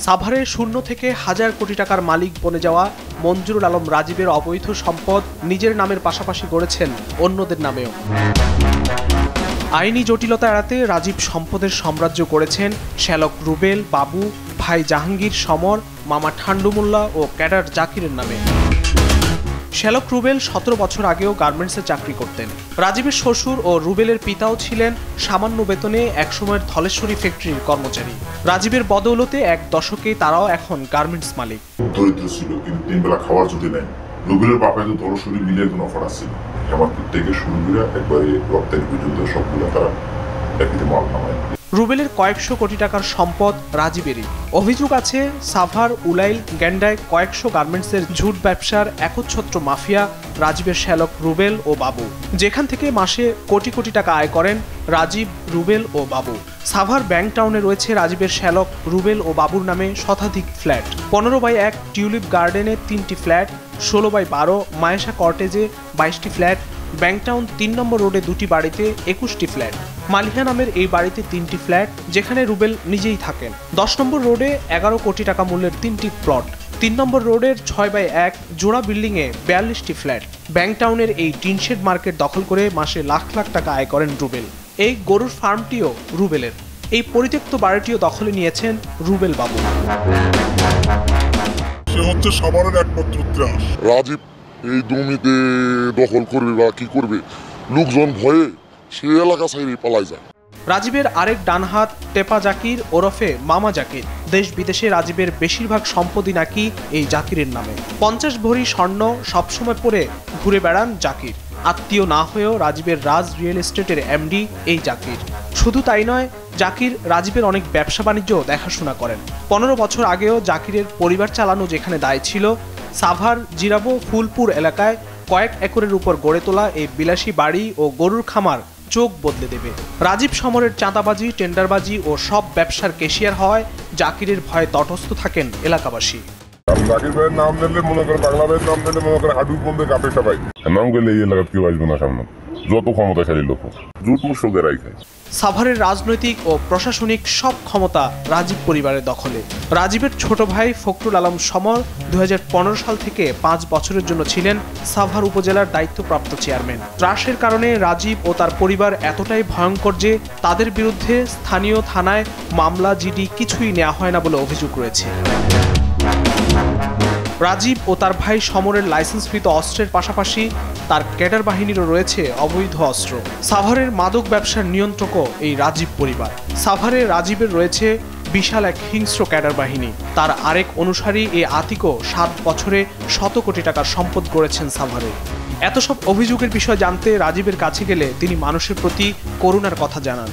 সাভারে শূন্য থেকে হাজার কোটি টাকার মালিক বনে যাওয়া মঞ্জুরুল আলম রাজীবের অবৈধ সম্পদ নিজের নামের পাশাপাশি গড়েছেন অন্যদের নামেও। আইনি জটিলতা এড়াতে রাজীব সম্পদের সাম্রাজ্য করেছেন শ্যালক রুবেল, বাবু, ভাই জাহাঙ্গীর, সমর, মামা ঠান্ডু মোল্লা ও ক্যাডার জাকিরের নামে। শ্যালক রুবেল 17 বছর আগেও গার্মেন্টসে চাকরি করতেন। রাজীবের শ্বশুর ও রুবেলের পিতাও ছিলেন সামান্য বেতনে একসময়ের ধলেশ্বরী ফ্যাক্টরির কর্মচারী। রাজীবের বদৌলতে এক দশকে তারাও এখন গার্মেন্টস মালিক। দরিদ্র ছিল, কিন্তু 3 বেলা খাওয়ার যদি নেই। রুবেলের বাপের তো ধলেশ্বরী মিলে একজন অফার আসছিল, হেমাদপুর থেকে শুরু করে একবারে রপ্তানি পর্যন্ত সবগুলো তারা একই মাল নামায়। রুবেলের কয়েকশো কোটি টাকার সম্পদ রাজীবেরই। অভিযোগ আছে সাভার, উলাইল, গ্যান্ডায় কয়েকশো গার্মেন্টসের ঝুট ব্যবসার একচ্ছত্র মাফিয়া রাজীবের শ্যালক রুবেল ও বাবু, যেখান থেকে মাসে কোটি কোটি টাকা আয় করেন রাজীব, রুবেল ও বাবু। সাভার ব্যাংক টাউনে রয়েছে রাজীবের শ্যালক রুবেল ও বাবুর নামে শতাধিক ফ্ল্যাট। 15/1 টিউলিপ গার্ডেনে 3টি ফ্ল্যাট, 16/12 মায়েশা কর্টেজে 22টি ফ্ল্যাট, ব্যাংকটাউন 3 নম্বর রোডে 2টি বাড়িতে 21টি ফ্ল্যাট। মালিহা নামের এই বাড়িতে 3টি ফ্ল্যাট, যেখানে রুবেল নিজেই থাকেন। 10 নম্বর রোডে 11 কোটি টাকা মূল্যের 3টি প্লট। 3 নম্বর রোডের 6/1 জোড়া বিল্ডিংয়ে 42টি ফ্ল্যাট। ব্যাংকটাউনের এই টিনশেড মার্কেট দখল করে মাসে লাখ লাখ টাকা আয় করেন রুবেল। এই গরুর ফার্মটিও রুবেলের। এই পরিত্যক্ত বাড়িটিও দখলে নিয়েছেন রুবেল বাবু। সে হচ্ছে সাভারের একমাত্র ত্রাস। রাজীব এই জমিতে দখল করবে বা কি করবে, লোকজন ভয়ে সে এলাকা ছাইরে পালাই যায়। রাজীবের আরেক ডানহাত টেপা জাকির ওরফে মামা জাকির। দেশ বিদেশে রাজীবের বেশিরভাগ সম্পত্তি নাকি এই জাকিরের নামে। 50 ভরি স্বর্ণ সবসময় পরে ঘুরে বেড়ান জাকির। আত্মীয় না হয়েও রাজীবের রাজ রিয়েল এস্টেটের এমডি এই জাকির। শুধু তাই নয়, জাকির রাজীবের অনেক ব্যবসা বাণিজ্য দেখাশোনা করেন। 15 বছর আগেও জাকিরের পরিবার চালানো যেখানে দায় ছিল, সাভার জিরাবো ফুলপুর এলাকায় কয়েক একরের উপর গড়ে তোলা এই বিলাসী বাড়ি ও গরুর খামার চোখ বদলে দেবে। রাজীব সমরের চাঁদাবাজি, টেন্ডারবাজি ও সব ব্যবসার কেশিয়ার হওয়ায় জাকিরের ভয়ে তটস্থ থাকেন এলাকাবাসী। জাকির ভাইয়ের নাম দিলে মনে করে, বাংলা ভাইয়ের নাম দিলে মনে করে হাডু কমবে কাপে সবাই নাম গেলে এই এলাকার কেউ আসবে না সামনে, যত ক্ষমতাশালী লোক জুট মুসোদেরাই খায়। সাভারের রাজনৈতিক ও প্রশাসনিক সব ক্ষমতা রাজীব পরিবারের দখলে। রাজীবের ছোট ভাই ফখরুল আলম সমর 2015 সাল থেকে 5 বছরের জন্য ছিলেন সাভার উপজেলার দায়িত্বপ্রাপ্ত চেয়ারম্যান। ত্রাসের কারণে রাজীব ও তার পরিবার এতটাই ভয়ঙ্কর যে তাদের বিরুদ্ধে স্থানীয় থানায় মামলা, জিডি কিছুই নেওয়া হয় না বলে অভিযোগ রয়েছে। রাজীব ও তার ভাই সমরের লাইসেন্সকৃত অস্ত্রের পাশাপাশি তার ক্যাডার বাহিনীরও রয়েছে অবৈধ অস্ত্র। সাভারের মাদক ব্যবসার নিয়ন্ত্রকও এই রাজীব পরিবার। সাভারে রাজীবের রয়েছে বিশাল এক হিংস্র ক্যাডার বাহিনী। তার আরেক অনুসারী এ আতিকও 7 বছরে 100 কোটি টাকার সম্পদ গড়েছেন সাভারে। এত সব অভিযোগের বিষয় জানতে রাজীবের কাছে গেলে তিনি মানুষের প্রতি করুণার কথা জানান।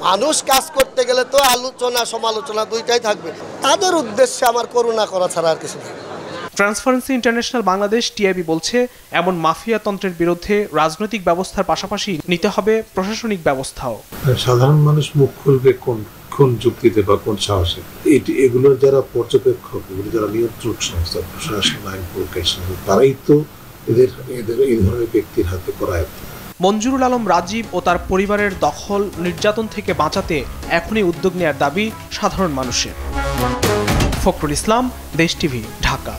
মানুষ কাজ করতে গেলে তো আলোচনা সমালোচনা দুইটাই থাকবে, তাদের উদ্দেশ্যে আমার করুণা করা ছাড়া আর কিছু নেই। ট্রান্সপারেন্সি ইন্টারন্যাশনাল বাংলাদেশ টিআইবি বলছে, এমন মাফিয়া তন্ত্রের বিরুদ্ধে রাজনৈতিক ব্যবস্থার পাশাপাশি নিতে হবে প্রশাসনিক ব্যবস্থাও। সাধারণ মানুষ মুখ খুলবে কোন যুক্তিতে বা কোন সাহসে? এগুলো যারা পর্যবেক্ষক, এগুলো যারা নিয়ন্ত্রক সংস্থা, প্রশাসন, আইন প্রশাসন, তারাই তো এদের এই ধরনের ব্যক্তির হাতে করায়। মঞ্জুরুল আলম রাজীব ও তার পরিবারের দখল, নির্যাতন থেকে বাঁচাতে এখনই উদ্যোগ নেওয়ার দাবি সাধারণ মানুষের। ফখরুল ইসলাম, দেশ টিভি, ঢাকা।